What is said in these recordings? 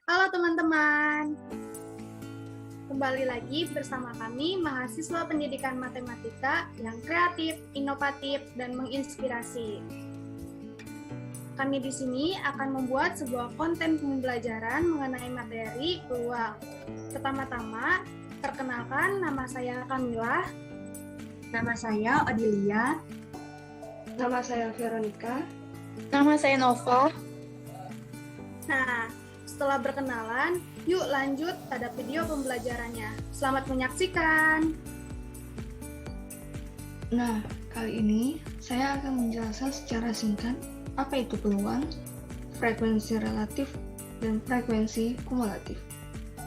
Halo teman-teman, kembali lagi bersama kami mahasiswa pendidikan matematika yang kreatif, inovatif, dan menginspirasi. Kami di sini akan membuat sebuah konten pembelajaran mengenai materi peluang. Pertama-tama, perkenalkan, nama saya Kamila. Nama saya Odilia. Nama saya Veronica. Nama saya Nova. Nah, setelah berkenalan, yuk lanjut pada video pembelajarannya. Selamat menyaksikan. Nah, kali ini saya akan menjelaskan secara singkat apa itu peluang, frekuensi relatif, dan frekuensi kumulatif.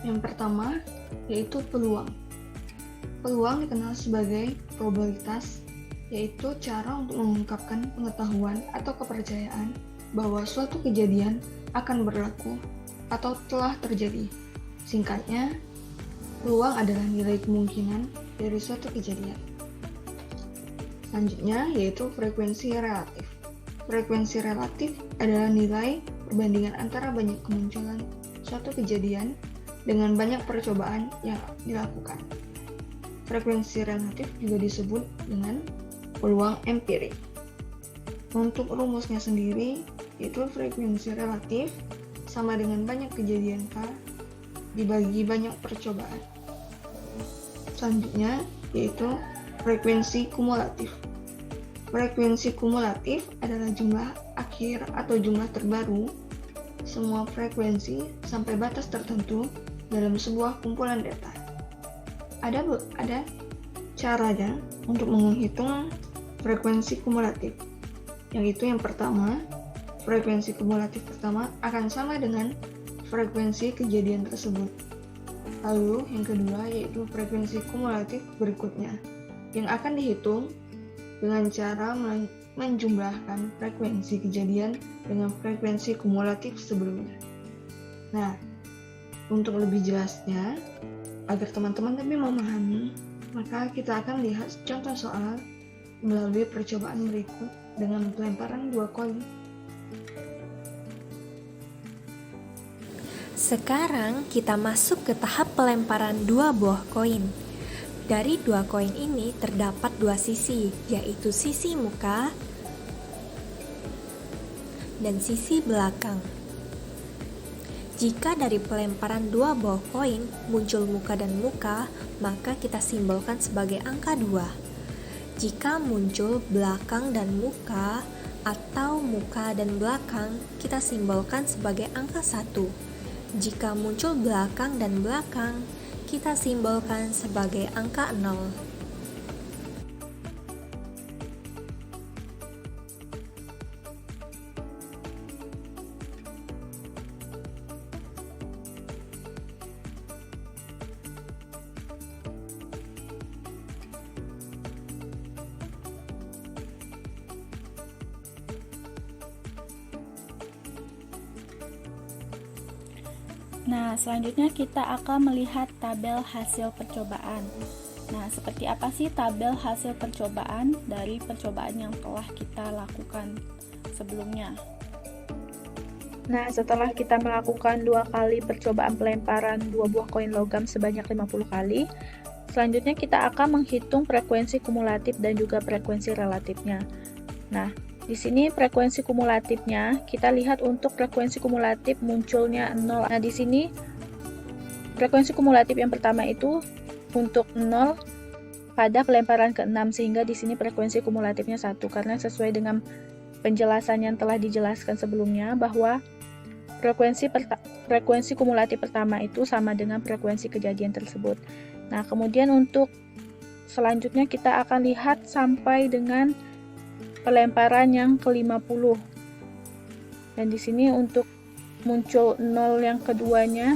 Yang pertama, yaitu peluang. Peluang dikenal sebagai probabilitas, yaitu cara untuk mengungkapkan pengetahuan atau kepercayaan bahwa suatu kejadian akan berlaku atau telah terjadi. Singkatnya, peluang adalah nilai kemungkinan dari suatu kejadian. Selanjutnya yaitu frekuensi relatif. Frekuensi relatif adalah nilai perbandingan antara banyak kemunculan suatu kejadian dengan banyak percobaan yang dilakukan. Frekuensi relatif juga disebut dengan peluang empirik. Untuk rumusnya sendiri, yaitu frekuensi relatif sama dengan banyak kejadian K dibagi banyak percobaan. Selanjutnya yaitu frekuensi kumulatif. Frekuensi kumulatif adalah jumlah akhir atau jumlah terbaru semua frekuensi sampai batas tertentu dalam sebuah kumpulan data. Ada caranya untuk menghitung frekuensi kumulatif. Yang pertama, frekuensi kumulatif pertama akan sama dengan frekuensi kejadian tersebut. Lalu yang kedua yaitu frekuensi kumulatif berikutnya yang akan dihitung dengan cara menjumlahkan frekuensi kejadian dengan frekuensi kumulatif sebelumnya. Nah, untuk lebih jelasnya, agar teman-teman lebih memahami, maka kita akan lihat contoh soal melalui percobaan berikut dengan pelemparan 2 koin. Sekarang kita masuk ke tahap pelemparan 2 buah koin. Dari 2 koin ini terdapat 2 sisi, yaitu sisi muka dan sisi belakang. Jika dari pelemparan 2 buah koin muncul muka dan muka, maka kita simbolkan sebagai angka 2. Jika muncul belakang dan muka atau muka dan belakang, kita simbolkan sebagai angka 1. Jika muncul belakang dan belakang, kita simbolkan sebagai angka 0. Nah, selanjutnya kita akan melihat tabel hasil percobaan. Nah, seperti apa sih tabel hasil percobaan dari percobaan yang telah kita lakukan sebelumnya? Nah, setelah kita melakukan 2 kali percobaan pelemparan 2 buah koin logam sebanyak 50 kali, selanjutnya kita akan menghitung frekuensi kumulatif dan juga frekuensi relatifnya. Nah, di sini frekuensi kumulatifnya, kita lihat untuk frekuensi kumulatif munculnya 0. Nah, di sini frekuensi kumulatif yang pertama itu untuk 0 pada pelemparan ke-6, sehingga di sini frekuensi kumulatifnya 1, karena sesuai dengan penjelasan yang telah dijelaskan sebelumnya bahwa frekuensi kumulatif pertama itu sama dengan frekuensi kejadian tersebut. Nah, kemudian untuk selanjutnya kita akan lihat sampai dengan pelemparan yang ke-50. Dan di sini untuk muncul 0 yang keduanya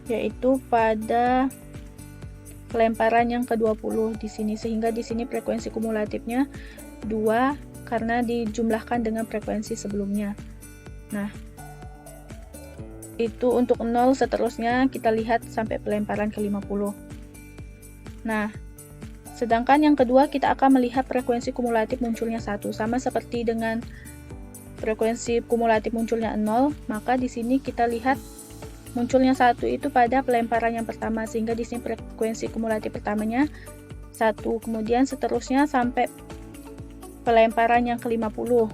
yaitu pada pelemparan yang ke-20 di sini, sehingga di sini frekuensi kumulatifnya 2 karena dijumlahkan dengan frekuensi sebelumnya. Nah, itu untuk 0, seterusnya kita lihat sampai pelemparan ke-50. Nah, Sedangkan yang kedua kita akan melihat frekuensi kumulatif munculnya 1. Sama seperti dengan frekuensi kumulatif munculnya 0, maka di sini kita lihat munculnya 1 itu pada pelemparan yang pertama, sehingga di sini frekuensi kumulatif pertamanya 1, kemudian seterusnya sampai pelemparan yang ke-50.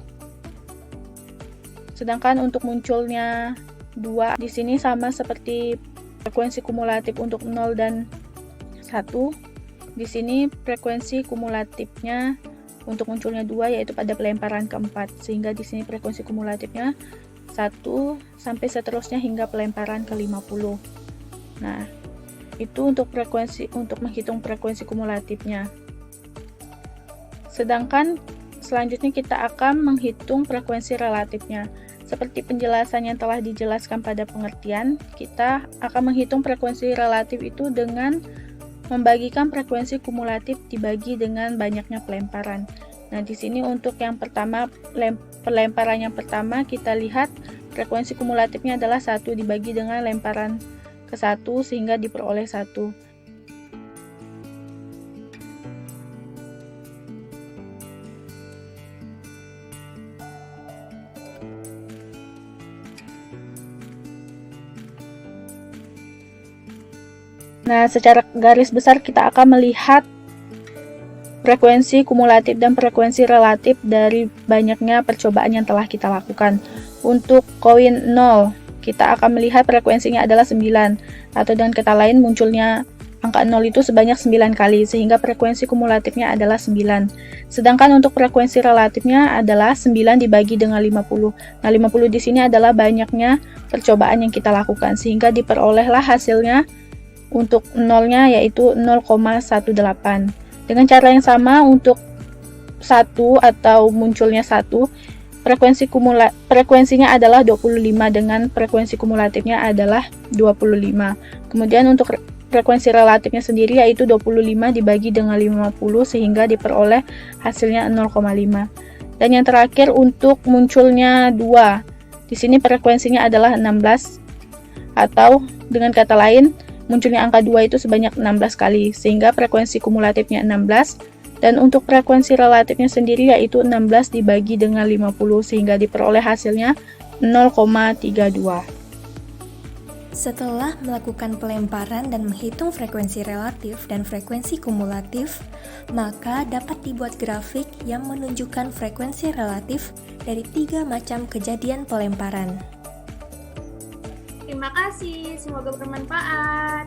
Sedangkan untuk munculnya 2 di sini sama seperti frekuensi kumulatif untuk 0 dan 1. Di sini frekuensi kumulatifnya untuk munculnya 2 yaitu pada pelemparan keempat, sehingga di sini frekuensi kumulatifnya 1 sampai seterusnya hingga pelemparan ke-50. Nah, itu untuk menghitung frekuensi kumulatifnya. Sedangkan selanjutnya kita akan menghitung frekuensi relatifnya. Seperti penjelasan yang telah dijelaskan pada pengertian, kita akan menghitung frekuensi relatif itu dengan membagikan frekuensi kumulatif dibagi dengan banyaknya pelemparan. Nah, di sini untuk yang pertama, pelemparan yang pertama kita lihat frekuensi kumulatifnya adalah 1 dibagi dengan lemparan ke-1 sehingga diperoleh 1. Nah, secara garis besar kita akan melihat frekuensi kumulatif dan frekuensi relatif dari banyaknya percobaan yang telah kita lakukan. Untuk koin 0, kita akan melihat frekuensinya adalah 9, atau dengan kata lain munculnya angka 0 itu sebanyak 9 kali, sehingga frekuensi kumulatifnya adalah 9. Sedangkan untuk frekuensi relatifnya adalah 9 dibagi dengan 50. Nah, 50 di sini adalah banyaknya percobaan yang kita lakukan, sehingga diperolehlah hasilnya untuk 0-nya yaitu 0,18. Dengan cara yang sama untuk 1 atau munculnya 1, frekuensinya adalah 25 dengan frekuensi kumulatifnya adalah 25. Kemudian untuk frekuensi relatifnya sendiri yaitu 25 dibagi dengan 50 sehingga diperoleh hasilnya 0,5. Dan yang terakhir untuk munculnya 2. Di sini frekuensinya adalah 16, atau dengan kata lain munculnya angka 2 itu sebanyak 16 kali, sehingga frekuensi kumulatifnya 16, dan untuk frekuensi relatifnya sendiri yaitu 16 dibagi dengan 50, sehingga diperoleh hasilnya 0,32. Setelah melakukan pelemparan dan menghitung frekuensi relatif dan frekuensi kumulatif, maka dapat dibuat grafik yang menunjukkan frekuensi relatif dari 3 macam kejadian pelemparan. Terima kasih, semoga bermanfaat.